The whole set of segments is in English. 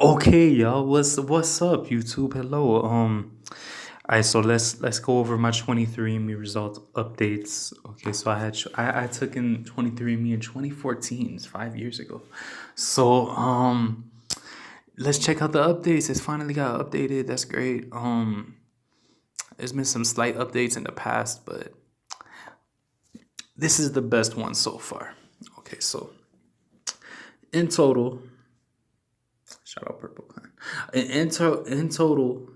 Okay, y'all. What's up, YouTube? Hello. Alright, so let's go over my 23andme result updates. Okay, so I took in 23andme in 2014, it's 5 years ago. So let's check out the updates. It's finally got updated. That's great. There's been some slight updates in the past, but this is the best one so far. Okay, so in total, shout out Purple Clan. In total,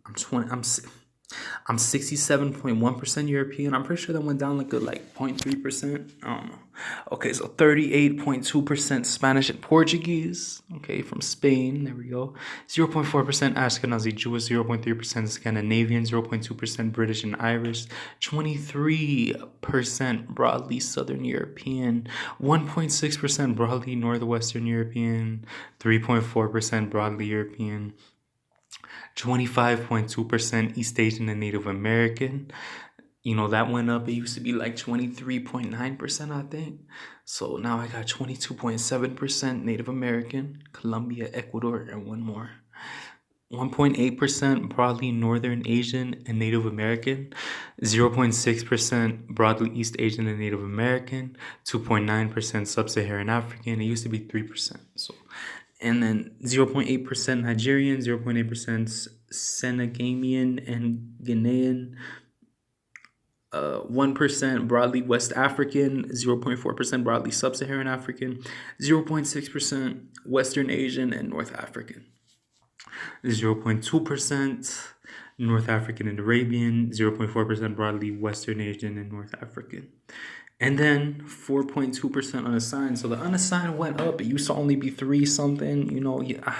I'm 20. I'm 67.1% European. I'm pretty sure that went down like a 0.3%. I don't know. Okay, so 38.2% Spanish and Portuguese. Okay, from Spain. There we go. 0.4% Ashkenazi Jewish, 0.3% Scandinavian, 0.2% British and Irish, 23% broadly Southern European, 1.6% broadly Northwestern European, 3.4% broadly European, 25.2% East Asian and Native American. That went up. It used to be like 23.9%, I think. So now I got 22.7% Native American, Colombia, Ecuador, and one more. 1.8% broadly Northern Asian and Native American, 0.6% broadly East Asian and Native American, 2.9% Sub-Saharan African. It used to be 3%. And then 0.8% Nigerian, 0.8% Senegamian and Ghanaian, 1% broadly West African, 0.4% broadly Sub-Saharan African, 0.6% Western Asian and North African, 0.2% North African and Arabian, 0.4% broadly Western Asian and North African. And then 4.2% unassigned. So the unassigned went up. It used to only be 3 something, yeah.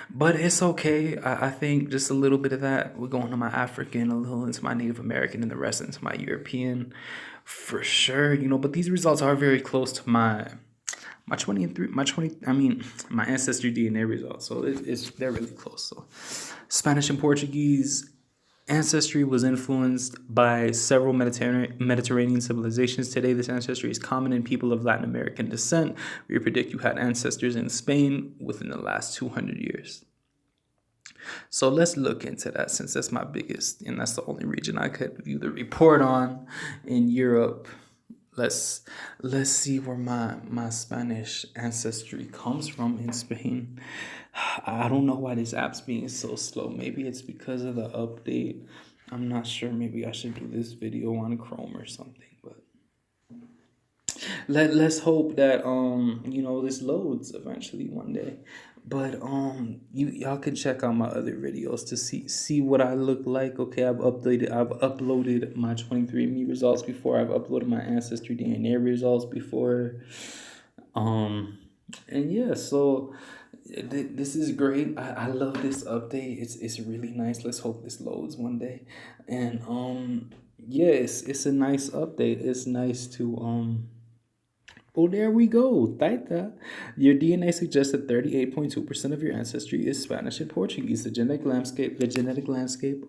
But it's okay. I think just a little bit of that. We're going to my African, a little into my Native American, and the rest into my European for sure, But these results are very close to my 23 my 20 I mean my ancestry DNA results, so they're really close. So Spanish and Portuguese ancestry was influenced by several Mediterranean civilizations. Today this ancestry is common in people of Latin American descent. We predict you had ancestors in Spain within the last 200 years. So let's look into that, since that's my biggest, and that's the only region I could view the report on in Europe. Let's see where my Spanish ancestry comes from in Spain. I don't know why this app's being so slow. Maybe it's because of the update. I'm not sure. Maybe I should do this video on Chrome or something. But let's hope that this loads eventually one day. But y'all can check out my other videos to see what I look like. Okay, I've uploaded my 23andme results before. I've uploaded my ancestry DNA results before. Um and yeah, so this is great. I love this update. It's really nice. Let's hope this loads one day. And yeah, it's a nice update. It's nice to Oh, there we go. Taita. Your DNA suggests that 38.2% of your ancestry is Spanish and Portuguese. The genetic landscape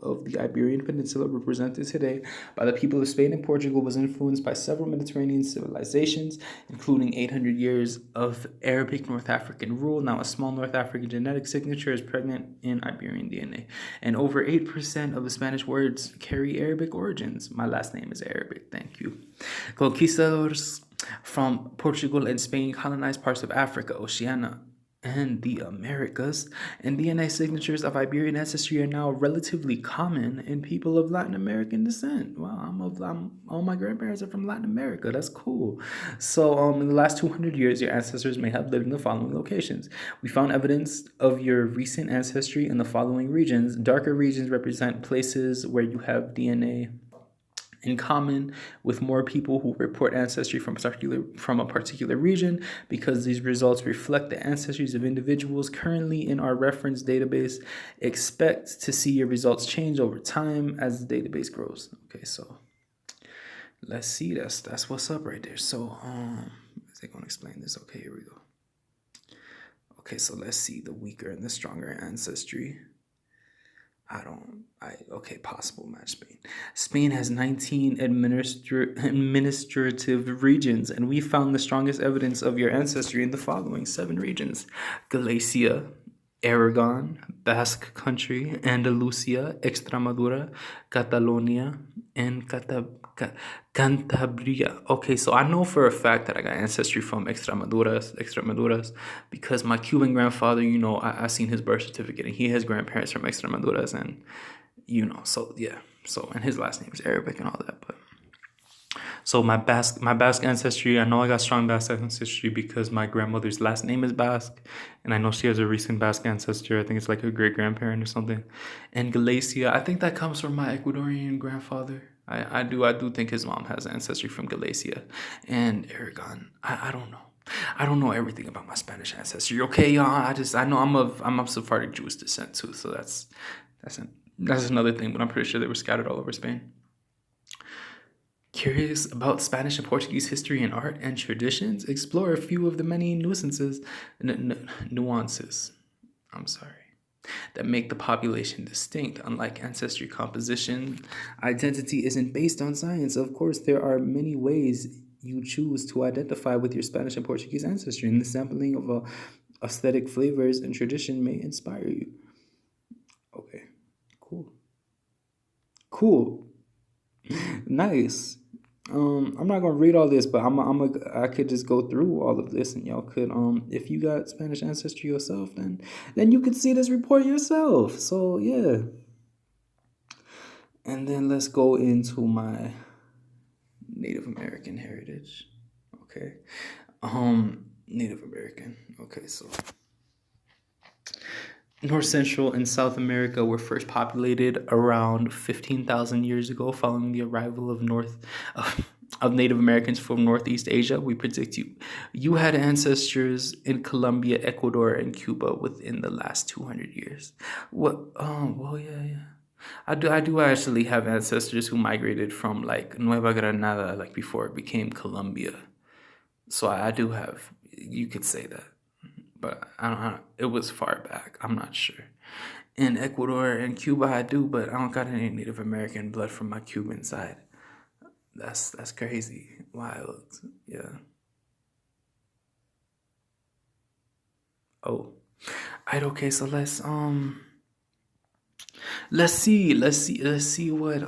of the Iberian Peninsula represented today by the people of Spain and Portugal was influenced by several Mediterranean civilizations, including 800 years of Arabic North African rule. Now, a small North African genetic signature is pregnant in Iberian DNA. And over 8% of the Spanish words carry Arabic origins. My last name is Arabic. Thank you. Conquistadors from Portugal and Spain colonized parts of Africa, Oceania, and the Americas, and DNA signatures of Iberian ancestry are now relatively common in people of Latin American descent. Wow, all my grandparents are from Latin America. That's cool. So, in the last 200 years, your ancestors may have lived in the following locations. We found evidence of your recent ancestry in the following regions. Darker regions represent places where you have DNA in common with more people who report ancestry from a particular region, because these results reflect the ancestries of individuals currently in our reference database. Expect to see your results change over time as the database grows. Okay, so let's see. That's what's up right there. So is they gonna explain this? Okay, here we go. Okay, so let's see the weaker and the stronger ancestry. Okay, possible match Spain. Spain has 19 administrative regions, and we found the strongest evidence of your ancestry in the following 7 regions: Galicia, Aragon, Basque Country, Andalusia, Extremadura, Catalonia, and Cantabria. Okay, so I know for a fact that I got ancestry from Extremaduras, because my Cuban grandfather, I seen his birth certificate, and he has grandparents from Extremaduras, and so yeah. So, and his last name is Arabic and all that, but so my Basque ancestry, I know I got strong Basque ancestry because my grandmother's last name is Basque, and I know she has a recent Basque ancestor. I think it's like her great grandparent or something. And Galicia, I think that comes from my Ecuadorian grandfather. I do think his mom has ancestry from Galicia and Aragon. I don't know. I don't know everything about my Spanish ancestry. Okay, y'all. I know I'm of Sephardic Jewish descent too. So that's that's another thing. But I'm pretty sure they were scattered all over Spain. Curious about Spanish and Portuguese history and art and traditions? Explore a few of the many nuances. I'm sorry. That make the population distinct. Unlike ancestry composition, identity isn't based on science. Of course, there are many ways you choose to identify with your Spanish and Portuguese ancestry, and the sampling of aesthetic flavors and tradition may inspire you. Okay, cool. Cool. Nice. I'm not gonna read all this, but I could just go through all of this, and y'all could, if you got Spanish ancestry yourself, then you could see this report yourself. So yeah. And then let's go into my Native American heritage. Okay. Native American. Okay, so North Central and South America were first populated around 15,000 years ago, following the arrival of Native Americans from Northeast Asia. We predict you had ancestors in Colombia, Ecuador, and Cuba within the last 200 years. What? Well, yeah. I do actually have ancestors who migrated from like Nueva Granada, like before it became Colombia. So I do have. You could say that, but I don't. It was far back. I'm not sure. In Ecuador and Cuba, I do, but I don't got any Native American blood from my Cuban side. That's crazy. Wild. Yeah. Oh. Alright, okay, so let's see what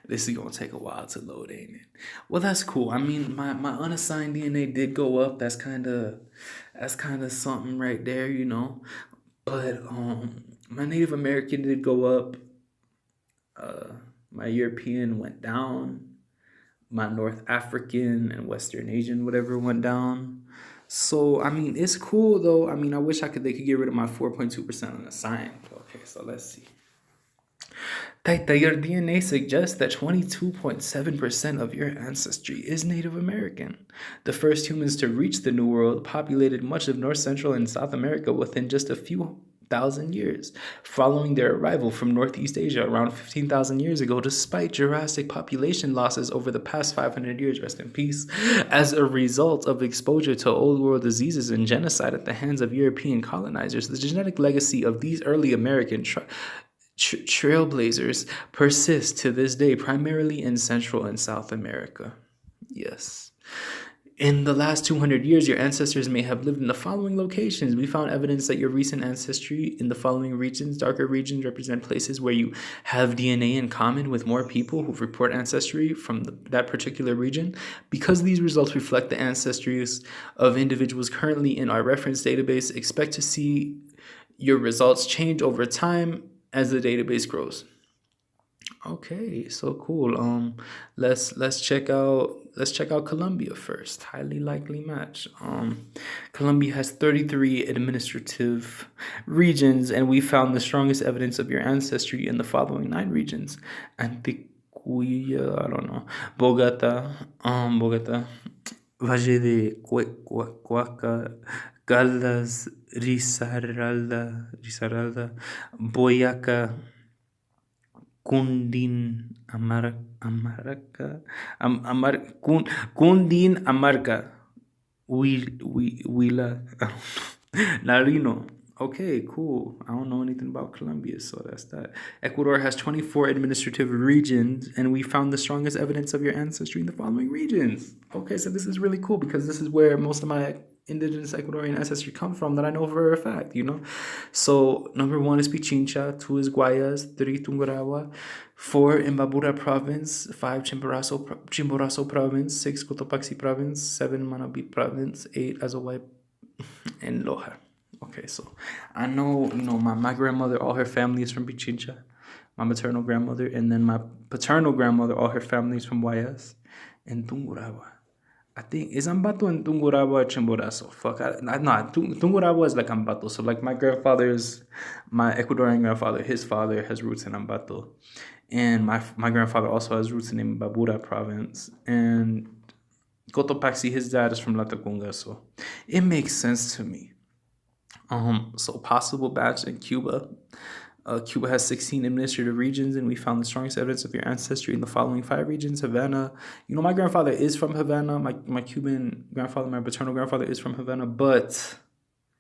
this is gonna take a while to load, ain't it? Well, that's cool. I mean, my unassigned DNA did go up. That's kinda something right there. But my Native American did go up. Uh, my European went down. My North African and Western Asian, whatever, went down. So I mean, it's cool though. I mean, I wish they could get rid of my 4.2% unassigned. Okay, so let's see. Your DNA suggests that 22.7% of your ancestry is Native American. The first humans to reach the New World populated much of North Central and South America within just a few thousand years, following their arrival from Northeast Asia around 15,000 years ago, despite Jurassic population losses over the past 500 years, rest in peace, as a result of exposure to old world diseases and genocide at the hands of European colonizers. The genetic legacy of these early American trailblazers persist to this day, primarily in Central and South America. Yes. In the last 200 years, your ancestors may have lived in the following locations. We found evidence that your recent ancestry in the following regions. Darker regions represent places where you have DNA in common with more people who report ancestry from that particular region. Because these results reflect the ancestries of individuals currently in our reference database, expect to see your results change over time as the database grows. Okay, so cool. Let's check out Colombia first. Highly likely match. Colombia has 33 administrative regions, and we found the strongest evidence of your ancestry in the following 9 regions: Antioquia, I don't know, Bogota, Valle de Cuaca, Caldas, Risaralda, Boyacá, Kundin Amarca, Kundin Amarca, Huila, Narino. Okay, cool. I don't know anything about Colombia, so that's that. Ecuador has 24 administrative regions, and we found the strongest evidence of your ancestry in the following regions. Okay, so this is really cool because this is where most of my indigenous Ecuadorian ancestry come from that I know for a fact, you know? So, number one is Pichincha, two is Guayas, three Tungurahua, four Imbabura province, five Chimborazo province, six Cotopaxi province, seven Manabí province, eight Azawai and Loja. Okay, so I know, my grandmother, all her family is from Pichincha, my maternal grandmother, and then my paternal grandmother, all her family is from Guayas and Tungurahua. I think is Ambato and Tungurahua Chimborazo. Fuck, Tungurahua is like Ambato. So like my Ecuadorian grandfather, his father has roots in Ambato, and my grandfather also has roots in Babura province, and Cotopaxi, his dad is from Latacunga, so it makes sense to me. So possible batch in Cuba. Cuba has 16 administrative regions, and we found the strongest evidence of your ancestry in the following five regions: Havana. My grandfather is from Havana. My Cuban grandfather, my paternal grandfather is from Havana, but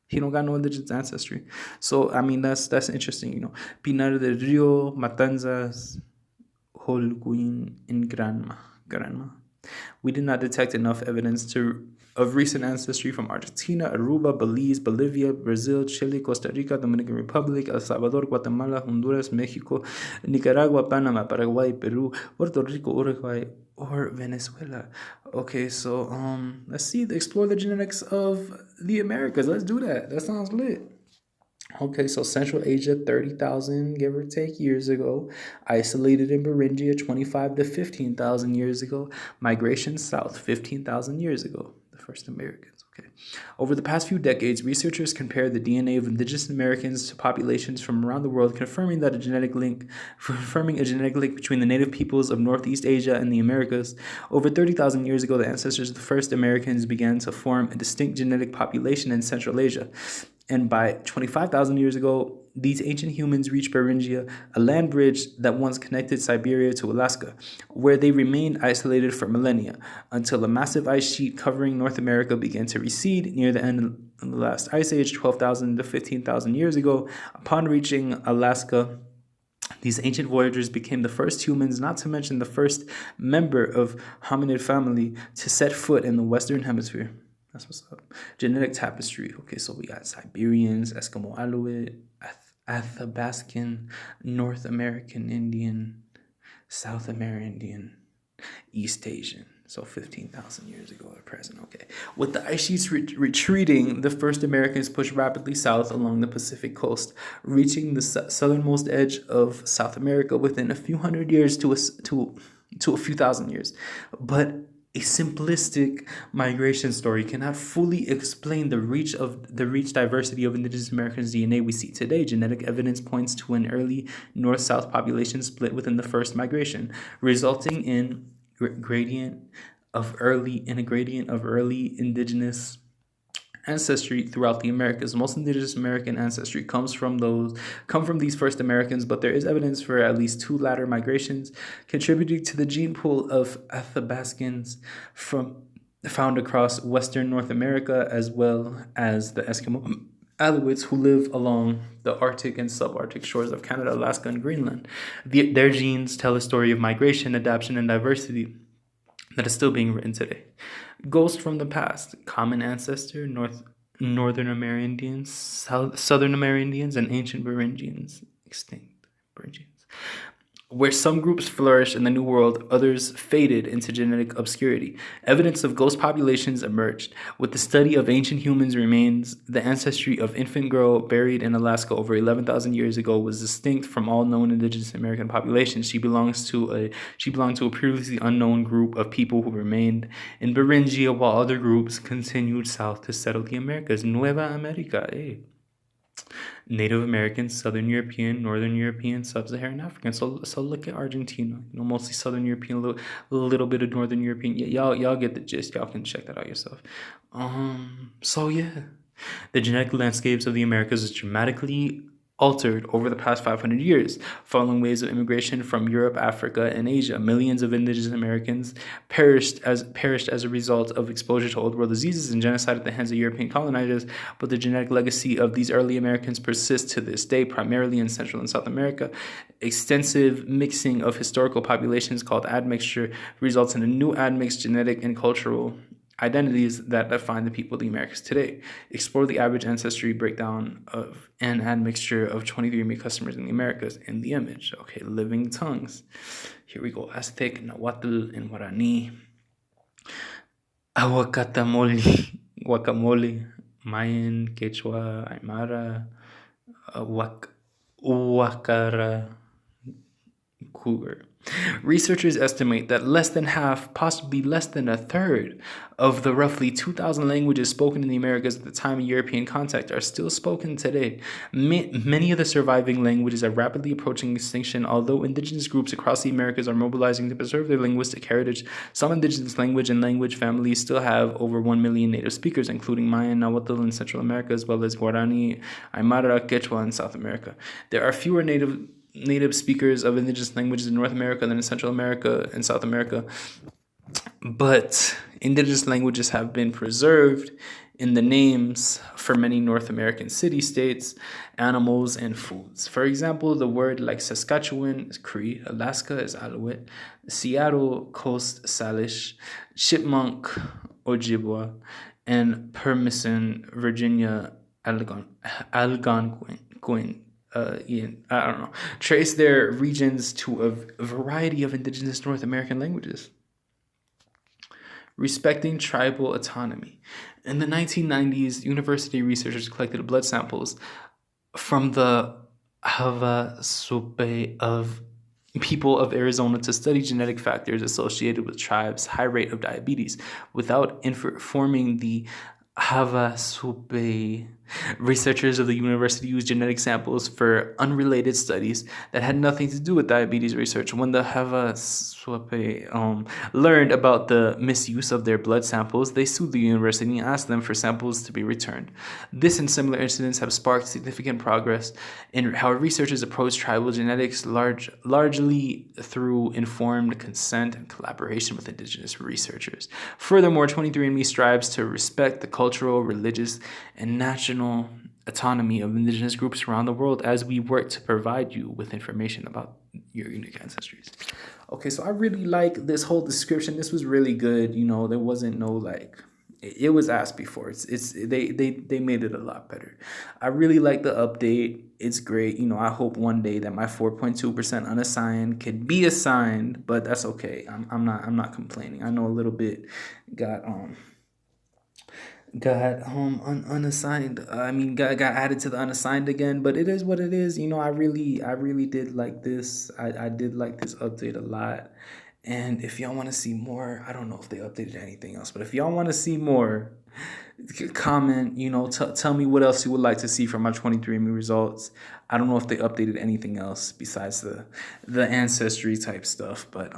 he don't got no indigenous ancestry. So I mean that's interesting. Pinar del Rio, Matanzas, Holguin, and Granma. We did not detect enough evidence of recent ancestry from Argentina, Aruba, Belize, Bolivia, Brazil, Chile, Costa Rica, Dominican Republic, El Salvador, Guatemala, Honduras, Mexico, Nicaragua, Panama, Paraguay, Peru, Puerto Rico, Uruguay, or Venezuela. Okay, so let's explore the genetics of the Americas. Let's do that. That sounds lit. Okay, so Central Asia, 30,000, give or take, years ago. Isolated in Beringia, 25 to 15,000 years ago. Migration south, 15,000 years ago. The first Americans, okay. Over the past few decades, researchers compared the DNA of indigenous Americans to populations from around the world, confirming a genetic link between the native peoples of Northeast Asia and the Americas. Over 30,000 years ago, the ancestors of the first Americans began to form a distinct genetic population in Central Asia. And by 25,000 years ago, these ancient humans reached Beringia, a land bridge that once connected Siberia to Alaska, where they remained isolated for millennia, until a massive ice sheet covering North America began to recede near the end of the last ice age, 12,000 to 15,000 years ago. Upon reaching Alaska, these ancient voyagers became the first humans, not to mention the first member of hominid family, to set foot in the Western Hemisphere. That's what's up. Genetic tapestry. Okay, so we got Siberians, Eskimo Inuit, Athabascan, North American Indian, South American Indian, East Asian. So 15,000 years ago at present. Okay. With the ice sheets retreating, the first Americans pushed rapidly south along the Pacific coast, reaching the southernmost edge of South America within a few hundred years to a few thousand years. But a simplistic migration story cannot fully explain the reach diversity of indigenous Americans' DNA we see today. Genetic evidence points to an early north-south population split within the first migration, resulting in a gradient of early indigenous ancestry throughout the Americas. Most indigenous American ancestry come from these first Americans, but there is evidence for at least two latter migrations contributing to the gene pool of Athabascans found across western North America, as well as the Eskimo Inuits who live along the Arctic and subarctic shores of Canada, Alaska, and Greenland. Their genes tell a story of migration, adaptation, and diversity that is still being written today. Ghost from the past, common ancestor, northern Amerindians, southern Amerindians, and ancient Beringians, extinct Beringians. Where some groups flourished in the New World, others faded into genetic obscurity. Evidence of ghost populations emerged. With the study of ancient humans remains, the ancestry of infant girl buried in Alaska over 11,000 years ago was distinct from all known indigenous American populations. She belonged to a previously unknown group of people who remained in Beringia, while other groups continued south to settle the Americas. Nueva America, eh? Native American, Southern European, Northern European, Sub-Saharan African. So look at Argentina. Mostly Southern European, little bit of Northern European. Yeah, y'all get the gist. Y'all can check that out yourself. So yeah, the genetic landscapes of the Americas is dramatically altered over the past 500 years. Following waves of immigration from Europe, Africa, and Asia, millions of indigenous Americans perished as a result of exposure to old world diseases and genocide at the hands of European colonizers, but the genetic legacy of these early Americans persists to this day, primarily in Central and South America. Extensive mixing of historical populations called admixture results in a new admixed genetic and cultural identities that define the people of the Americas today. Explore the average ancestry breakdown of an admixture of 23andme customers in the Americas in the image. Okay, living tongues. Here we go. Aztec, Nahuatl, and Guarani. Aguacatamole, guacamole, Mayan, Quechua, Aymara, Huacara, cougar. Researchers estimate that less than half, possibly less than a third, of the roughly 2,000 languages spoken in the Americas at the time of European contact are still spoken today. Many of the surviving languages are rapidly approaching extinction, although indigenous groups across the Americas are mobilizing to preserve their linguistic heritage. Some indigenous language families still have over 1 million native speakers, including Mayan, Nahuatl in Central America, as well as Guarani, Aymara, Quechua in South America. There are fewer native speakers of indigenous languages in North America than in Central America and South America, but indigenous languages have been preserved in the names for many North American city-states, animals, and foods. For example, the word like Saskatchewan is Cree, Alaska is Inuit, Seattle Coast Salish, Chipmunk Ojibwa, and Permian, Virginia Algonquin. I don't know, trace their regions to a variety of indigenous North American languages. Respecting tribal autonomy. In the 1990s, university researchers collected blood samples from the Havasupai of people of Arizona to study genetic factors associated with tribes' high rate of diabetes. Without informing the Havasupai, researchers of the university used genetic samples for unrelated studies that had nothing to do with diabetes research. When the Havasupai learned about the misuse of their blood samples, they sued the university and asked them for samples to be returned. This and similar incidents have sparked significant progress in how researchers approach tribal genetics, largely through informed consent and collaboration with indigenous researchers. Furthermore, 23andme strives to respect the cultural, religious, and national autonomy of indigenous groups around the world as we work to provide you with information about your unique ancestries. Okay, so I really like this whole description. This was really good. You know, there wasn't no like, it was asked before. They made it a lot better. I really like the update. It's great. You know, I hope one day that my 4.2% unassigned can be assigned, but that's okay. I'm not complaining. I know a little bit got unassigned. Got added to the unassigned again, but it is what it is. You know, I really did like this. I did like this update a lot. And if y'all want to see more, I don't know if they updated anything else, but if y'all want to see more, comment, you know, tell me what else you would like to see from my 23andme results. I don't know if they updated anything else besides the ancestry type stuff, but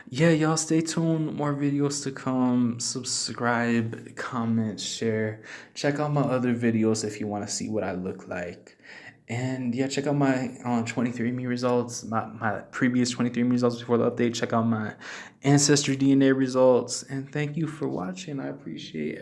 yeah, y'all stay tuned. More videos to come. Subscribe, comment, share. Check out my other videos if you want to see what I look like. And yeah, check out my 23andme results, my previous 23andme results before the update. Check out my ancestry DNA results. And thank you for watching. I appreciate it.